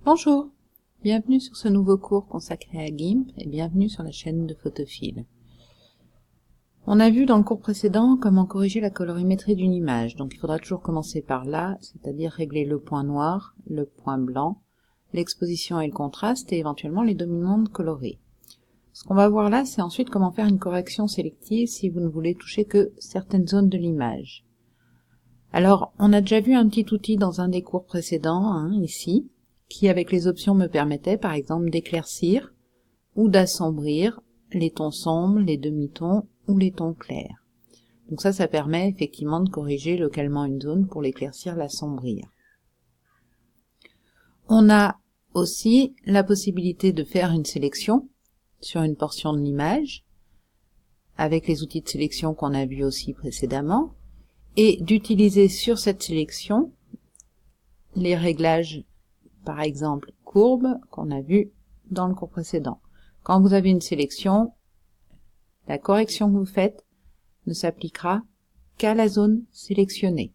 Bonjour, bienvenue sur ce nouveau cours consacré à GIMP et bienvenue sur la chaîne de Photophile. On a vu dans le cours précédent comment corriger la colorimétrie d'une image, donc il faudra toujours commencer par là, c'est-à-dire régler le point noir, le point blanc, l'exposition et le contraste et éventuellement les dominantes colorées. Ce qu'on va voir là, c'est ensuite comment faire une correction sélective si vous ne voulez toucher que certaines zones de l'image. Alors, on a déjà vu un petit outil dans un des cours précédents, ici, qui avec les options me permettait par exemple d'éclaircir ou d'assombrir les tons sombres, les demi-tons ou les tons clairs. Donc ça permet effectivement de corriger localement une zone pour l'éclaircir, l'assombrir. On a aussi la possibilité de faire une sélection sur une portion de l'image avec les outils de sélection qu'on a vus aussi précédemment et d'utiliser sur cette sélection les réglages par exemple courbe qu'on a vu dans le cours précédent. Quand vous avez une sélection, la correction que vous faites ne s'appliquera qu'à la zone sélectionnée.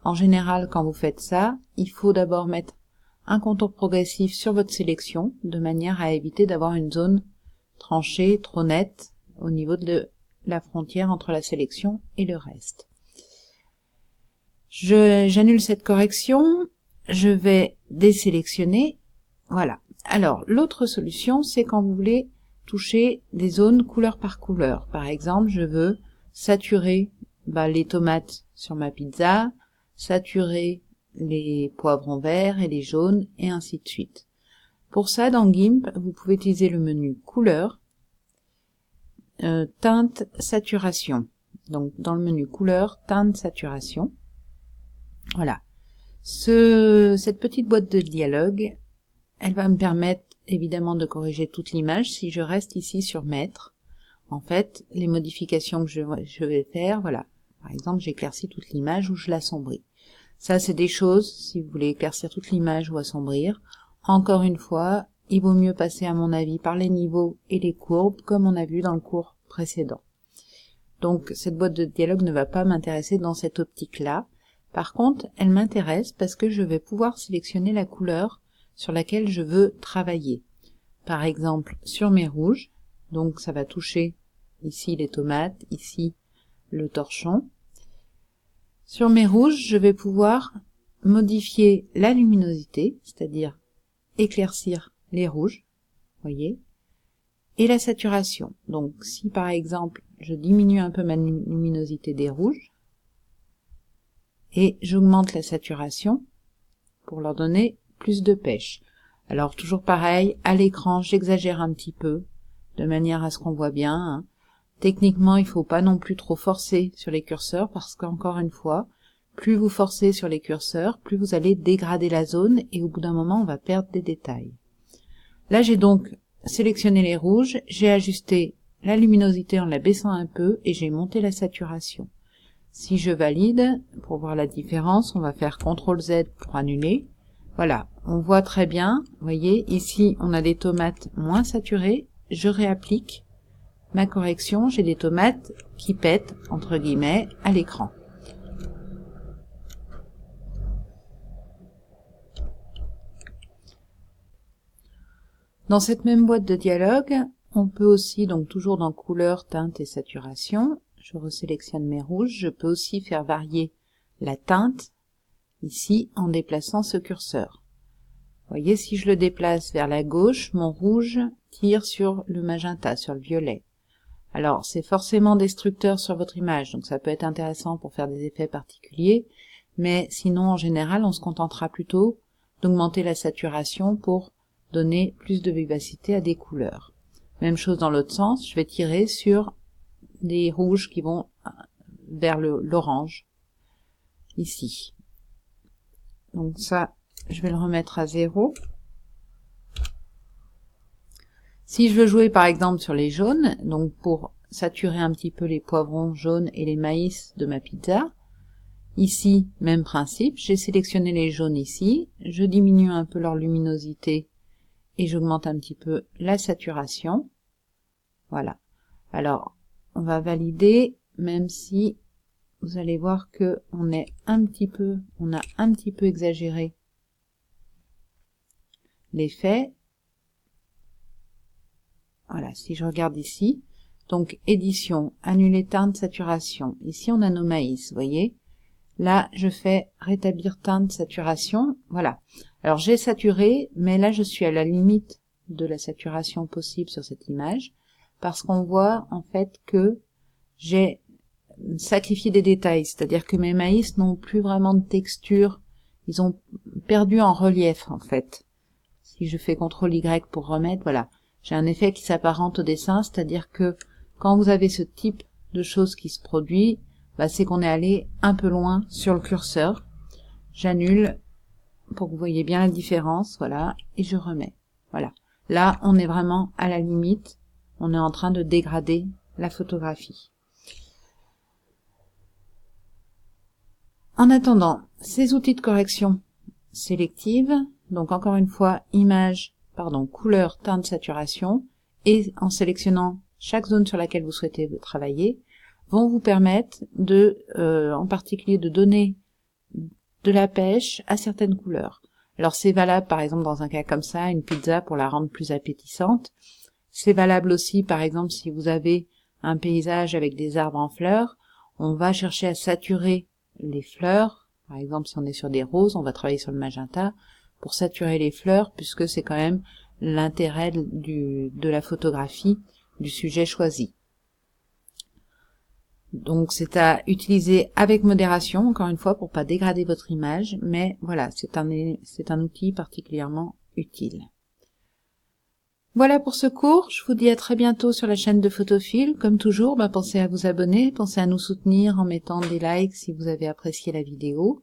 En général, quand vous faites ça, il faut d'abord mettre un contour progressif sur votre sélection, de manière à éviter d'avoir une zone tranchée, trop nette, au niveau de la frontière entre la sélection et le reste. J'annule cette correction, je vais désélectionner, voilà. Alors, l'autre solution, c'est quand vous voulez toucher des zones couleur par couleur. Par exemple, je veux saturer les tomates sur ma pizza, saturer les poivrons verts et les jaunes, et ainsi de suite. Pour ça, dans GIMP, vous pouvez utiliser le menu couleur, teinte, saturation. Donc, dans le menu couleur, teinte, saturation. Voilà. Cette petite boîte de dialogue, elle va me permettre évidemment de corriger toute l'image si je reste ici sur mettre. En fait, les modifications que je vais faire, voilà. Par exemple, j'éclaircis toute l'image ou je l'assombris. Ça, c'est des choses, si vous voulez éclaircir toute l'image ou assombrir. Encore une fois, il vaut mieux passer à mon avis par les niveaux et les courbes, comme on a vu dans le cours précédent. Donc, cette boîte de dialogue ne va pas m'intéresser dans cette optique-là. Par contre, elle m'intéresse parce que je vais pouvoir sélectionner la couleur sur laquelle je veux travailler. Par exemple, sur mes rouges, donc ça va toucher ici les tomates, ici le torchon. Sur mes rouges, je vais pouvoir modifier la luminosité, c'est-à-dire éclaircir les rouges, voyez, et la saturation. Donc si par exemple, je diminue un peu ma luminosité des rouges, et j'augmente la saturation pour leur donner plus de pêche. Alors toujours pareil, à l'écran j'exagère un petit peu, de manière à ce qu'on voit bien. Techniquement il ne faut pas non plus trop forcer sur les curseurs, parce qu'encore une fois, plus vous forcez sur les curseurs, plus vous allez dégrader la zone, et au bout d'un moment on va perdre des détails. Là j'ai donc sélectionné les rouges, j'ai ajusté la luminosité en la baissant un peu, et j'ai monté la saturation. Si je valide, pour voir la différence, on va faire CTRL-Z pour annuler. Voilà, on voit très bien, vous voyez, ici on a des tomates moins saturées, je réapplique ma correction, j'ai des tomates qui pètent, entre guillemets, à l'écran. Dans cette même boîte de dialogue, on peut aussi, donc toujours dans couleur, teinte et saturation, je resélectionne mes rouges, je peux aussi faire varier la teinte, ici, en déplaçant ce curseur. Vous voyez, si je le déplace vers la gauche, mon rouge tire sur le magenta, sur le violet. Alors, c'est forcément destructeur sur votre image, donc ça peut être intéressant pour faire des effets particuliers, mais sinon, en général, on se contentera plutôt d'augmenter la saturation pour donner plus de vivacité à des couleurs. Même chose dans l'autre sens, je vais tirer sur des rouges qui vont vers l'orange, ici. Donc ça, je vais le remettre à 0. Si je veux jouer par exemple sur les jaunes, donc pour saturer un petit peu les poivrons jaunes et les maïs de ma pizza, ici, même principe, j'ai sélectionné les jaunes ici, je diminue un peu leur luminosité et j'augmente un petit peu la saturation. Voilà. Alors, on va valider, même si vous allez voir que on a un petit peu exagéré l'effet. Voilà, si je regarde ici, donc édition, annuler teinte, saturation. Ici, on a nos maïs, vous voyez. Là, je fais rétablir teinte, saturation. Voilà. Alors, j'ai saturé, mais là, je suis à la limite de la saturation possible sur cette image, parce qu'on voit, en fait, que j'ai sacrifié des détails. C'est-à-dire que mes maïs n'ont plus vraiment de texture. Ils ont perdu en relief, en fait. Si je fais CTRL-Y pour remettre, voilà. J'ai un effet qui s'apparente au dessin, c'est-à-dire que quand vous avez ce type de choses qui se produit, bah, c'est qu'on est allé un peu loin sur le curseur. J'annule pour que vous voyez bien la différence, voilà, et je remets. Voilà. Là, on est vraiment à la limite. On est en train de dégrader la photographie. En attendant, ces outils de correction sélective, donc encore une fois, couleur, teinte, saturation, et en sélectionnant chaque zone sur laquelle vous souhaitez travailler, vont vous permettre de, en particulier, de donner de la pêche à certaines couleurs. Alors c'est valable par exemple dans un cas comme ça, une pizza pour la rendre plus appétissante. C'est valable aussi par exemple si vous avez un paysage avec des arbres en fleurs, on va chercher à saturer les fleurs. Par exemple si on est sur des roses, on va travailler sur le magenta pour saturer les fleurs puisque c'est quand même l'intérêt de la photographie du sujet choisi. Donc c'est à utiliser avec modération, encore une fois, pour pas dégrader votre image, mais voilà, c'est un outil particulièrement utile. Voilà pour ce cours, je vous dis à très bientôt sur la chaîne de Photophile. Comme toujours, pensez à vous abonner, pensez à nous soutenir en mettant des likes si vous avez apprécié la vidéo,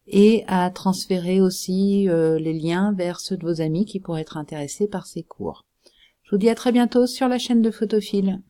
et à transférer aussi les liens vers ceux de vos amis qui pourraient être intéressés par ces cours. Je vous dis à très bientôt sur la chaîne de Photophile.